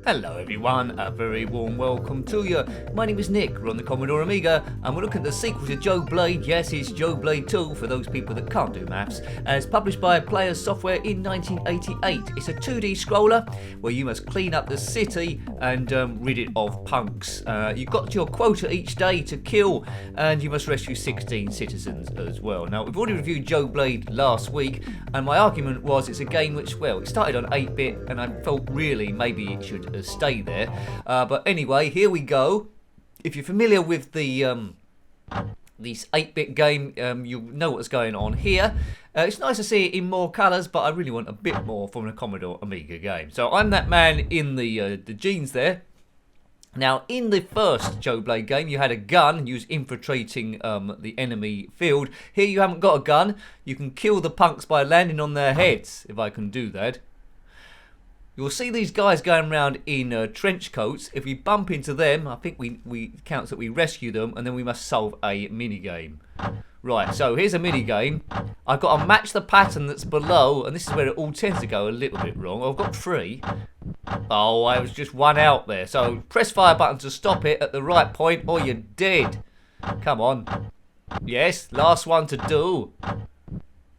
Hello everyone, a very warm welcome to you. My name is Nick, we're on the Commodore Amiga, and we're looking at the sequel to Joe Blade. Yes, it's Joe Blade 2 for those people that can't do maths. It's published by Players Software in 1988. It's a 2D scroller where you must clean up the city and rid it of punks. You've got your quota each day to kill, and you must rescue 16 citizens as well. Now, we've already reviewed Joe Blade last week, and my argument was it's a game which, well, it started on 8-bit, and I felt really maybe it should stay there. But anyway, here we go. If you're familiar with the this 8-bit game, you'll know what's going on here. It's nice to see it in more colours, but I really want a bit more from a Commodore Amiga game. So I'm that man in the jeans there. Now, in the first Joe Blade game, you had a gun, you was infiltrating the enemy field. Here you haven't got a gun. You can kill the punks by landing on their heads, if I can do that. You'll see these guys going around in trench coats. If we bump into them, I think we counts that we rescue them, and then we must solve a mini-game. Right, so here's a mini-game. I've got to match the pattern that's below, and this is where it all tends to go a little bit wrong. I've got 3. Oh, I was just 1 out there. So press fire button to stop it at the right point, or you're dead. Come on. Yes, last one to do.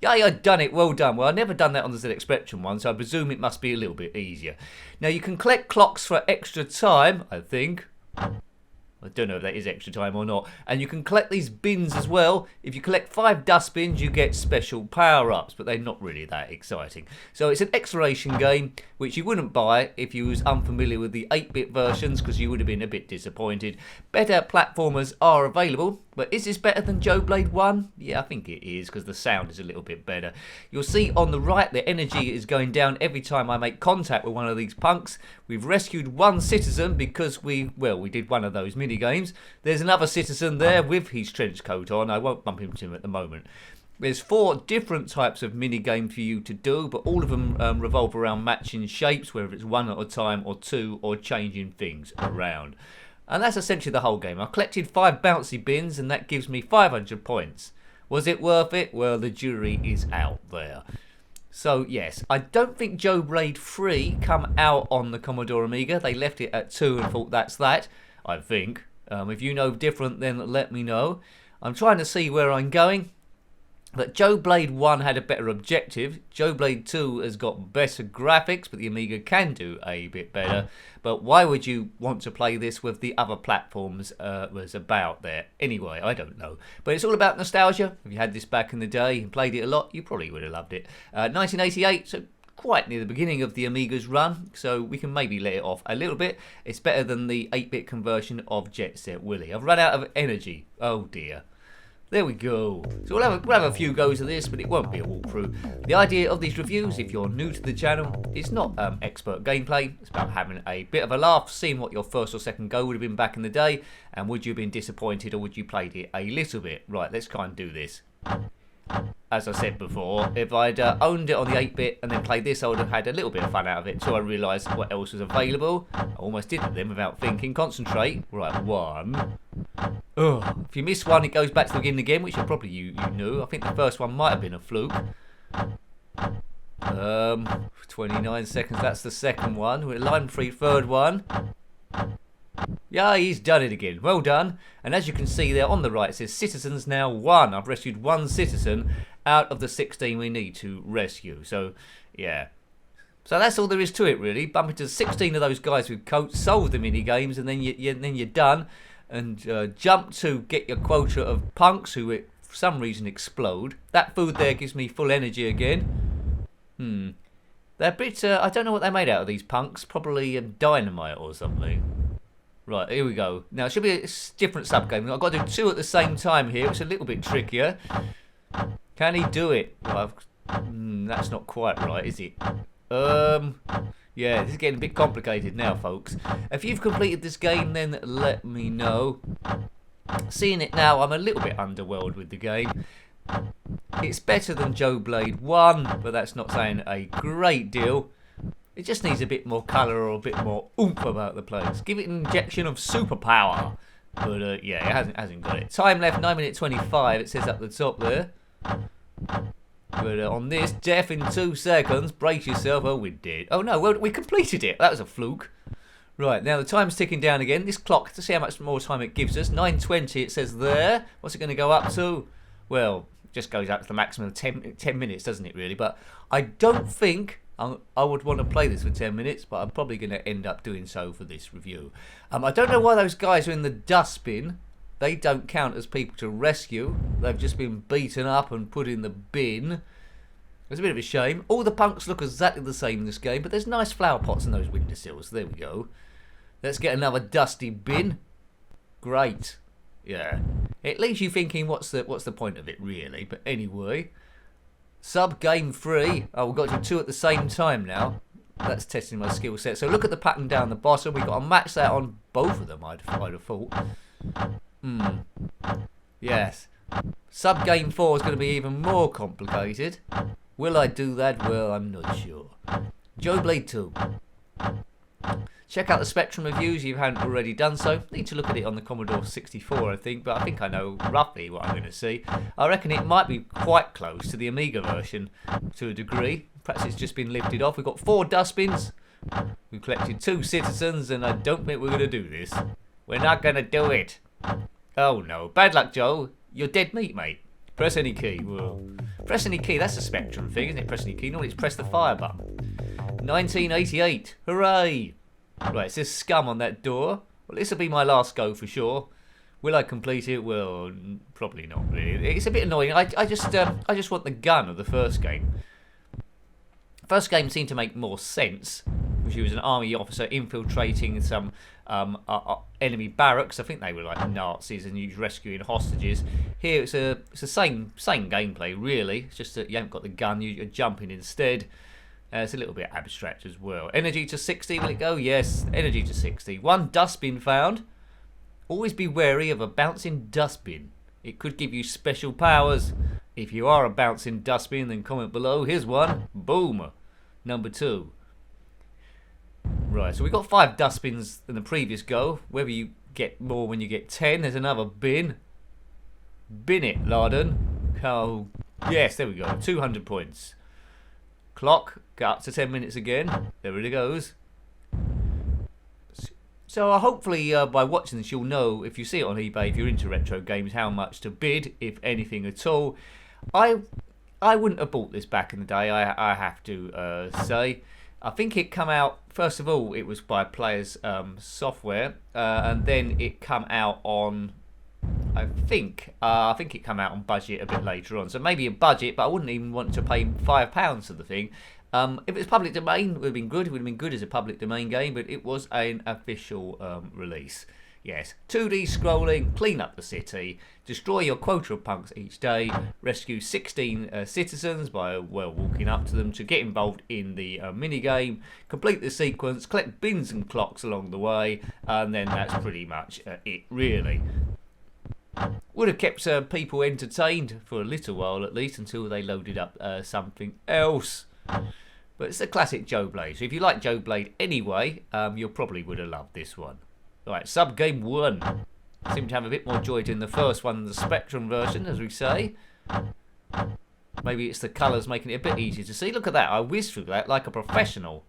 Yeah, I've done it. Well done. Well, I've never done that on the ZX Spectrum one, so I presume it must be a little bit easier. Now, you can collect clocks for extra time, I think. I don't know if that is extra time or not. And you can collect these bins as well. If you collect 5 dustbins, you get special power-ups, but they're not really that exciting. So it's an exploration game, which you wouldn't buy if you was unfamiliar with the 8-bit versions, because you would have been a bit disappointed. Better platformers are available, but is this better than Joe Blade 1? Yeah, I think it is, because the sound is a little bit better. You'll see on the right the energy is going down every time I make contact with one of these punks. We've rescued 1 citizen because we did one of those mini-games. There's another citizen there with his trench coat on. I won't bump into him at the moment. There's 4 different types of mini-game for you to do, but all of them revolve around matching shapes, whether it's 1 at a time or 2, or changing things around. And that's essentially the whole game. I collected 5 bouncy bins, and that gives me 500 points. Was it worth it? Well, the jury is out there. So, yes, I don't think Joe Blade 3 come out on the Commodore Amiga. They left it at 2 and thought that's that, I think. If you know different, then let me know. I'm trying to see where I'm going. But Joe Blade 1 had a better objective. Joe Blade 2 has got better graphics, but the Amiga can do a bit better. But why would you want to play this with the other platforms was about there? Anyway, I don't know. But it's all about nostalgia. If you had this back in the day and played it a lot, you probably would have loved it. 1988, so quite near the beginning of the Amiga's run, so we can maybe let it off a little bit. It's better than the 8-bit conversion of Jet Set Willy. I've run out of energy. Oh dear. There we go. So we'll have a few goes of this, but it won't be a walkthrough. The idea of these reviews, if you're new to the channel, is not expert gameplay. It's about having a bit of a laugh, seeing what your first or second go would have been back in the day, and would you have been disappointed or would you played it a little bit. Right, let's try and do this. As I said before, if I'd owned it on the 8-bit and then played this, I would have had a little bit of fun out of it until I realised what else was available. I almost did it then without thinking. Concentrate. Right, 1. Ugh. If you miss 1, it goes back to the beginning again, which probably you knew. I think the first one might have been a fluke. 29 seconds, that's the second one. We're at line 3, third one. Yeah, he's done it again. Well done. And as you can see there on the right, it says citizens now 1. I've rescued 1 citizen out of the 16 we need to rescue. So, yeah. So that's all there is to it, really. Bump into 16 of those guys with coats, solve the mini games, and then you're done. And jump to get your quota of punks who, for some reason, explode. That food there gives me full energy again. They're a bit. I don't know what they made out of these punks. Probably dynamite or something. Right, here we go. Now, it should be a different sub-game. I've got to do 2 at the same time here. It's a little bit trickier. Can he do it? Well, that's not quite right, is it? Yeah, this is getting a bit complicated now, folks. If you've completed this game, then let me know. Seeing it now, I'm a little bit underwhelmed with the game. It's better than Joe Blade 1, but that's not saying a great deal. It just needs a bit more colour or a bit more oomph about the place. Give it an injection of superpower. But yeah, it hasn't got it. Time left 9 minutes 25. It says up the top there. But on this, death in 2 seconds. Brace yourself. Oh, we did. Oh no, well, we completed it. That was a fluke. Right, now the time's ticking down again. This clock, to see how much more time it gives us. 9:20 it says there. What's it going to go up to? Well, it just goes up to the maximum of 10 minutes, doesn't it, really? But I don't think I would want to play this for 10 minutes, but I'm probably going to end up doing so for this review. I don't know why those guys are in the dustbin. They don't count as people to rescue. They've just been beaten up and put in the bin. It's a bit of a shame. All the punks look exactly the same in this game, but there's nice flower pots in those windowsills. There we go. Let's get another dusty bin. Great. Yeah. It leaves you thinking, what's the point of it, really? But anyway. Sub game 3. Oh, we've got to do 2 at the same time now. That's testing my skill set. So look at the pattern down the bottom. We've got to match that on both of them, I'd have thought. Yes. Sub game 4 is going to be even more complicated. Will I do that? Well, I'm not sure. Joe Blade 2. Check out the Spectrum reviews if you haven't already done so. Need to look at it on the Commodore 64, I think, but I think I know roughly what I'm going to see. I reckon it might be quite close to the Amiga version to a degree. Perhaps it's just been lifted off. We've got 4 dustbins. We've collected 2 citizens, and I don't think we're going to do this. We're not going to do it. Oh no. Bad luck, Joe. You're dead meat, mate. Press any key. Whoa. Press any key. That's a Spectrum thing, isn't it? Press any key. Normally it's press the fire button. 1988. Hooray. Right, it says scum on that door. Well, this will be my last go for sure. Will I complete it? Well, probably not really. It's a bit annoying. I just want the gun of the first game. First game seemed to make more sense, because he was an army officer infiltrating some enemy barracks. I think they were like Nazis, and he was rescuing hostages. Here it's the same gameplay really. It's just that you haven't got the gun. You're jumping instead. It's a little bit abstract as well. Energy to 60, will it go? Yes, energy to 60. 1 dustbin found. Always be wary of a bouncing dustbin. It could give you special powers. If you are a bouncing dustbin, then comment below. Here's one. Boom. Number 2. Right, so we got 5 dustbins in the previous go. Whether you get more when you get 10, there's another bin. Bin it, Larden. Oh, yes, there we go. 200 points. Clock, go up to 10 minutes again. There it goes. So hopefully by watching this you'll know, if you see it on eBay, if you're into retro games, how much to bid, if anything at all. I wouldn't have bought this back in the day, I have to say. I think it come out, first of all, it was by Players Software, and then it come out on, I think it came out on budget a bit later on. So maybe a budget, but I wouldn't even want to pay £5 for the thing. If it was public domain, it would have been good. It would have been good as a public domain game, but it was an official release. Yes, 2D scrolling, clean up the city, destroy your quota of punks each day, rescue 16 citizens by walking up to them to get involved in the mini-game, complete the sequence, collect bins and clocks along the way, and then that's pretty much it really. Would have kept people entertained for a little while at least, until they loaded up something else. But it's a classic Joe Blade, so if you like Joe Blade anyway, you probably would have loved this one. Right, sub game 1. Seemed to have a bit more joy in the first one than the Spectrum version, as we say. Maybe it's the colours making it a bit easier to see. Look at that, I whizzed through that like a professional.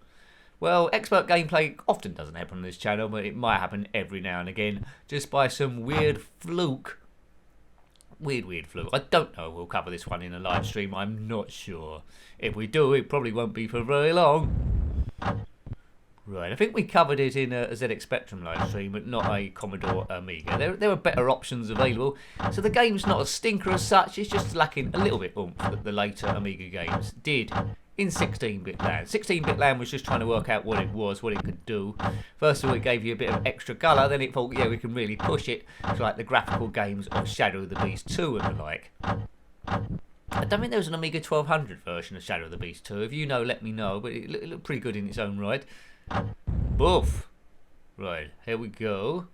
Well, expert gameplay often doesn't happen on this channel, but it might happen every now and again, just by some weird fluke. Weird fluke. I don't know if we'll cover this one in a live stream, I'm not sure. If we do, it probably won't be for very long. Right, I think we covered it in a ZX Spectrum live stream, but not a Commodore Amiga. There were better options available, so the game's not a stinker as such, it's just lacking a little bit oomph that the later Amiga games did in 16-bit land. 16-bit land was just trying to work out what it was, what it could do. First of all, it gave you a bit of extra colour, then it thought, yeah, we can really push it to like the graphical games of Shadow of the Beast 2 and the like. I don't think there was an Amiga 1200 version of Shadow of the Beast 2. If you know, let me know, but it looked pretty good in its own right. Boof. Right, here we go.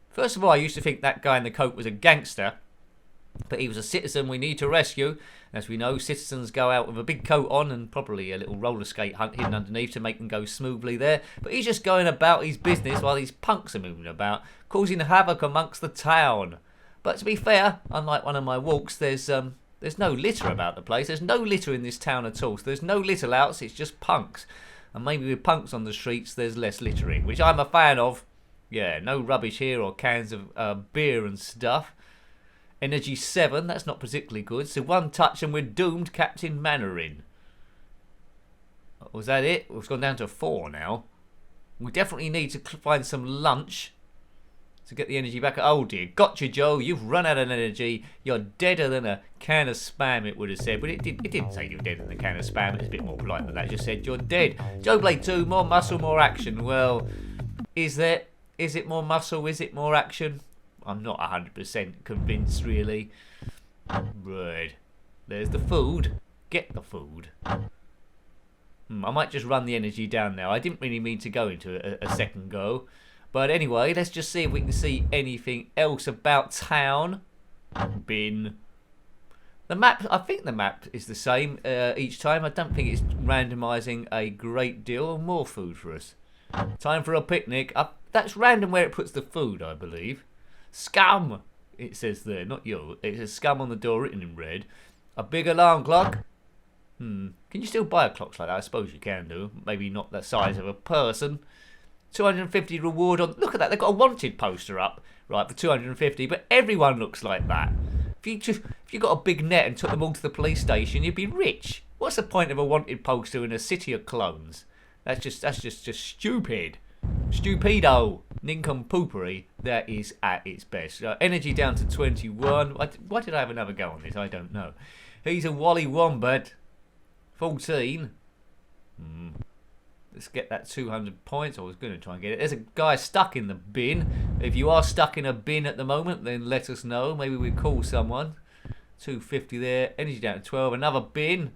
First of all, I used to think that guy in the coat was a gangster, but he was a citizen we need to rescue. As we know, citizens go out with a big coat on and probably a little roller skate hidden underneath to make them go smoothly there. But he's just going about his business while these punks are moving about, causing havoc amongst the town. But to be fair, unlike one of my walks, there's There's no litter about the place. There's no litter in this town at all. So there's no litter outs, it's just punks. And maybe with punks on the streets, there's less littering, which I'm a fan of. Yeah, no rubbish here or cans of beer and stuff. Energy 7, that's not particularly good. So 1 touch and we're doomed, Captain Mannering. Was that it? It's gone down to 4 now. We definitely need to find some lunch to get the energy back. Oh dear, gotcha Joe, you've run out of energy. You're deader than a can of Spam, it would have said. But it didn't say you were deader than a can of Spam. It's a bit more polite than that. It just said you're dead. Joe Blade 2, more muscle, more action. Well, is it more muscle? Is it more action? I'm not 100% convinced, really. Right. There's the food. Get the food. I might just run the energy down now. I didn't really mean to go into a second go. But anyway, let's just see if we can see anything else about town. Bin. The map, I think the map is the same each time. I don't think it's randomising a great deal. More food for us. Time for a picnic. That's random where it puts the food, I believe. Scum, it says there, not you. It says scum on the door written in red. A big alarm clock. Can you still buy clocks like that? I suppose you can do. Maybe not the size of a person. 250 reward on... Look at that, they've got a wanted poster up, right, for 250, but everyone looks like that. If you got a big net and took them all to the police station, you'd be rich. What's the point of a wanted poster in a city of clones? That's just stupid. Stupido. Nincompoopery. That is at its best. Energy down to 21. Why did I have another go on this? I don't know. He's a Wally Wombat. 14. Let's get that 200 points. I was going to try and get it. There's a guy stuck in the bin. If you are stuck in a bin at the moment, then let us know. Maybe we call someone. 250 there. Energy down to 12. Another bin.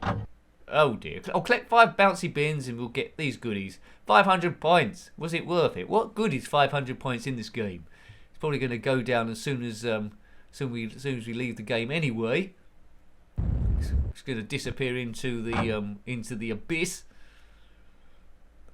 Oh dear. I'll collect 5 bouncy bins and we'll get these goodies. 500 points. Was it worth it? What good is 500 points in this game? It's probably going to go down as soon as we leave the game anyway. It's going to disappear into the abyss.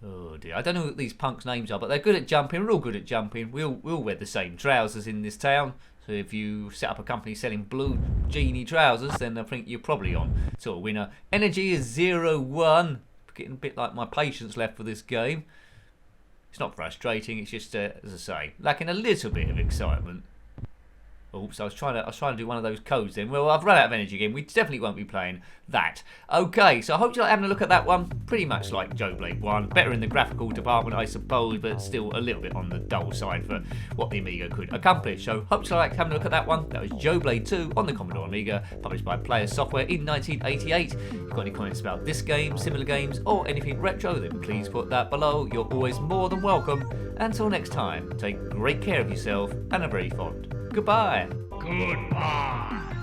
Oh dear, I don't know what these punks' names are, but they're good at jumping. We're all good at jumping. We'll wear the same trousers in this town. So if you set up a company selling blue genie trousers, then I think you're probably on to a winner. Energy is 0-1. Getting a bit like my patience left for this game. It's not frustrating. It's just, as I say, lacking a little bit of excitement. Oops, I was trying to do one of those codes then. Well, I've run out of energy again. We definitely won't be playing that. Okay, so I hope you like having a look at that one. Pretty much like Joe Blade 1. Better in the graphical department, I suppose, but still a little bit on the dull side for what the Amiga could accomplish. So hope you like having a look at that one. That was Joe Blade 2 on the Commodore Amiga, published by Players Software in 1988. If you've got any comments about this game, similar games, or anything retro, then please put that below. You're always more than welcome. Until next time, take great care of yourself and a very fond goodbye. Goodbye.